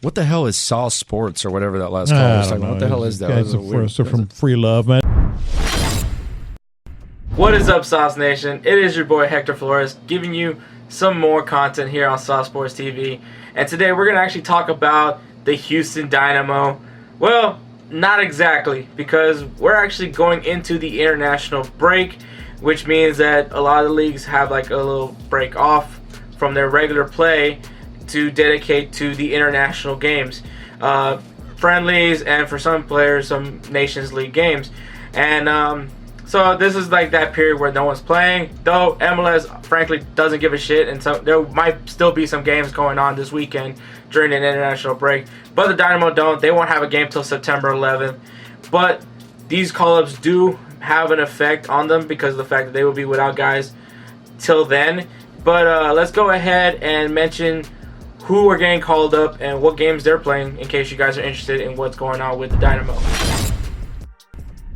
What the hell is Saw Sports or whatever that last call was talking about? What the hell is that? Guys are from Free Love, man. What is up, Sauce Nation? It is your boy Hector Flores giving you some more content here on Saw Sports TV. And today we're going to actually talk about the Houston Dynamo. Well, not exactly, because we're actually going into the international break, which means that a lot of the leagues have like a little break off from their regular play to dedicate to the international games, friendlies, and for some players, some Nations League games. And so this is like that period where no one's playing, though MLS frankly doesn't give a shit, and so there might still be some games going on this weekend during an international break. But the Dynamo don't. They won't have a game till September 11th. But these call-ups do have an effect on them because of the fact that they will be without guys till then. But let's go ahead and mention who are getting called up and what games they're playing in case you guys are interested in what's going on with the Dynamo.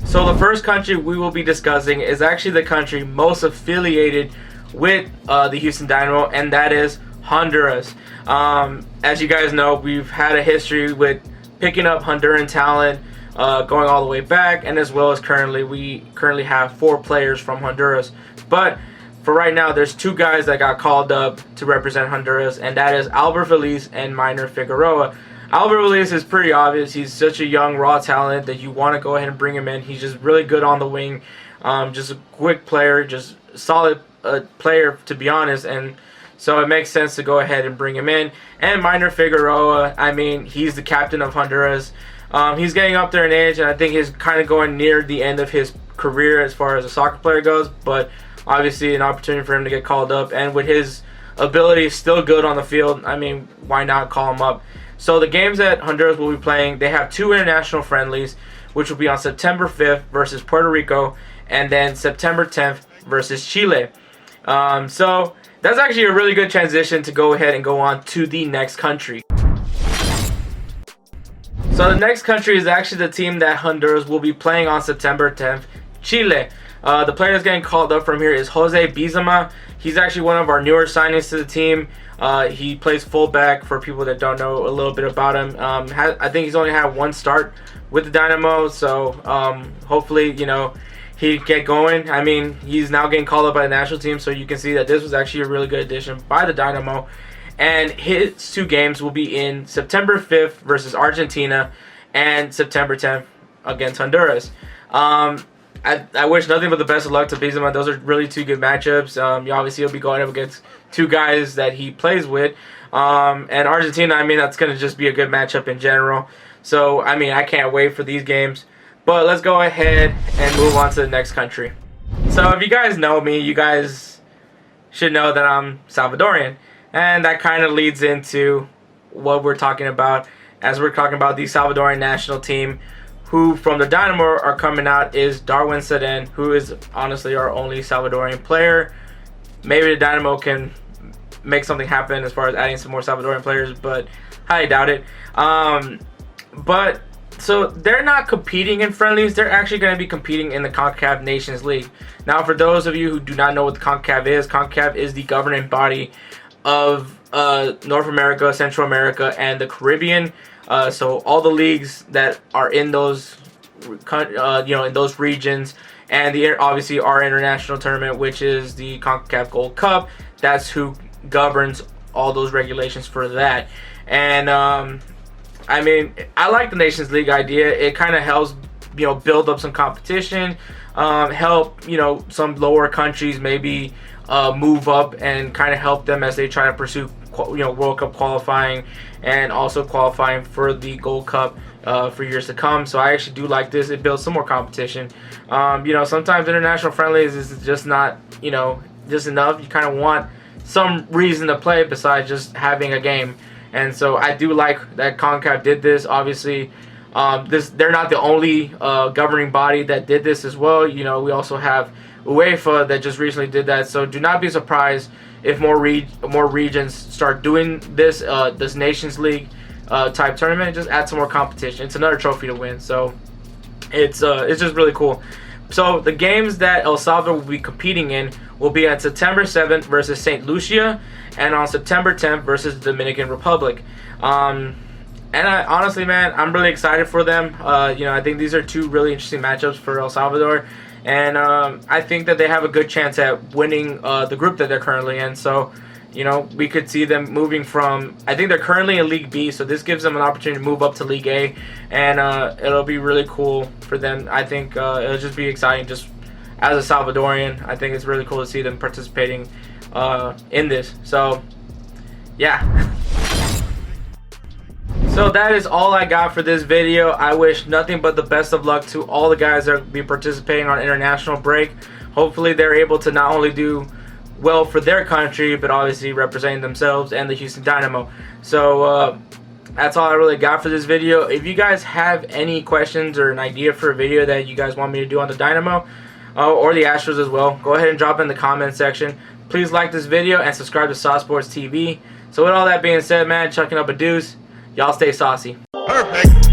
So the first country we will be discussing is actually the country most affiliated with the Houston Dynamo, and that is Honduras. As you guys know, we've had a history with picking up Honduran talent going all the way back, and as well as we currently have 4 players from Honduras. But for right now, there's 2 guys that got called up to represent Honduras, and that is Albert Feliz and Minor Figueroa. Albert Feliz is pretty obvious. He's such a young, raw talent that you want to go ahead and bring him in. He's just really good on the wing, just a quick player, just solid player, to be honest, and so it makes sense to go ahead and bring him in. And Minor Figueroa, I mean, he's the captain of Honduras. He's getting up there in age, and I think he's kind of going near the end of his career as far as a soccer player goes, but obviously an opportunity for him to get called up, and with his ability still good on the field, I mean, why not call him up? So the games that Honduras will be playing, they have 2 international friendlies, which will be on September 5th versus Puerto Rico, and then September 10th versus Chile. So that's actually a really good transition to go ahead and go on to the next country. So the next country is actually the team that Honduras will be playing on September 10th, Chile. The player that's getting called up from here is Jose Bizama. He's actually one of our newer signings to the team. He plays fullback, for people that don't know a little bit about him. I think he's only had 1 start with the Dynamo, so hopefully, you know, he get going. I mean, he's now getting called up by the national team, so you can see that this was actually a really good addition by the Dynamo. And his 2 games will be in September 5th versus Argentina and September 10th against Honduras. I wish nothing but the best of luck to Bizama. Those are really 2 good matchups. Obviously, he'll be going up against 2 guys that he plays with. And Argentina, I mean, that's going to just be a good matchup in general. So, I mean, I can't wait for these games. But let's go ahead and move on to the next country. So, if you guys know me, you guys should know that I'm Salvadorian. And that kind of leads into what we're talking about as we're talking about the Salvadorian national team, who from the Dynamo are coming out is Darwin Seden, who is honestly our only Salvadorian player. Maybe the Dynamo can make something happen as far as adding some more Salvadorian players, but I doubt it. But so they're not competing in friendlies. They're actually going to be competing in the CONCACAF Nations League. Now, for those of you who do not know what the CONCACAF is the governing body of North America, Central America, and the Caribbean. So all the leagues that are in those, in those regions, and obviously our international tournament, which is the CONCACAF Gold Cup. That's who governs all those regulations for that. And I mean, I like the Nations League idea. It kind of helps, build up some competition, help, some lower countries maybe move up and kind of help them as they try to pursue, World Cup qualifying and also qualifying for the Gold Cup for years to come. So I actually do like this. It builds some more competition. Sometimes international friendlies is just not, just enough. You kind of want some reason to play besides just having a game. And so I do like that CONCACAF did this. Obviously, they're not the only governing body that did this as well. We also have UEFA that just recently did that. So do not be surprised if more regions start doing this this Nations League type tournament. Just add some more competition. It's another trophy to win. So it's just really cool. So the games that El Salvador will be competing in will be on September 7th versus St. Lucia and on September 10th versus the Dominican Republic. And honestly, man, I'm really excited for them. I think these are two really interesting matchups for El Salvador. And I think that they have a good chance at winning the group that they're currently in. So, we could see them moving from, I think they're currently in League B, so this gives them an opportunity to move up to League A, and it'll be really cool for them. I think it'll just be exciting just as a Salvadorian. I think it's really cool to see them participating in this. So, yeah. So that is all I got for this video. I wish nothing but the best of luck to all the guys that will be participating on international break. Hopefully they're able to not only do well for their country, but obviously representing themselves and the Houston Dynamo. So that's all I really got for this video. If you guys have any questions or an idea for a video that you guys want me to do on the Dynamo or the Astros as well, go ahead and drop it in the comment section. Please like this video and subscribe to Sauce Sports TV. So with all that being said, man, chucking up a deuce. Y'all stay saucy. Perfect.